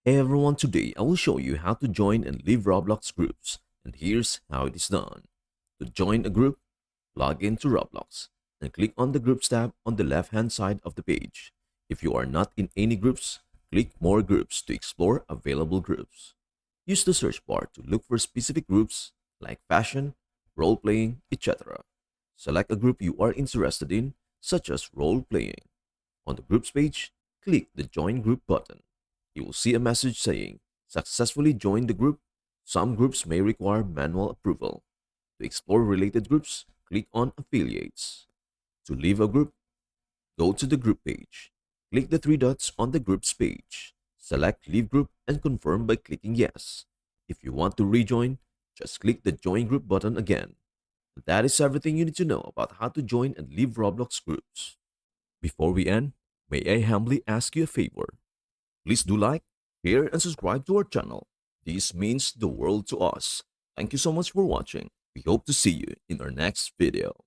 Hey everyone, today I will show you how to join and leave Roblox groups, and here's how it is done. To join a group, log into Roblox and click on the Groups tab on the left hand side of the page. If you are not in any groups, click More Groups to explore available groups. Use the search bar to look for specific groups like fashion, role playing, etc. Select a group you are interested in, such as role playing. On the Groups page, click the Join Group button. You will see a message saying, "Successfully joined the group." Some groups may require manual approval. To explore related groups, click on Affiliates. To leave a group, go to the Group page. Click the three dots on the Groups page. Select Leave Group and confirm by clicking Yes. If you want to rejoin, just click the Join Group button again. That is everything you need to know about how to join and leave Roblox groups. Before we end, may I humbly ask you a favor? Please do like, share, and subscribe to our channel. This means the world to us. Thank you so much for watching. We hope to see you in our next video.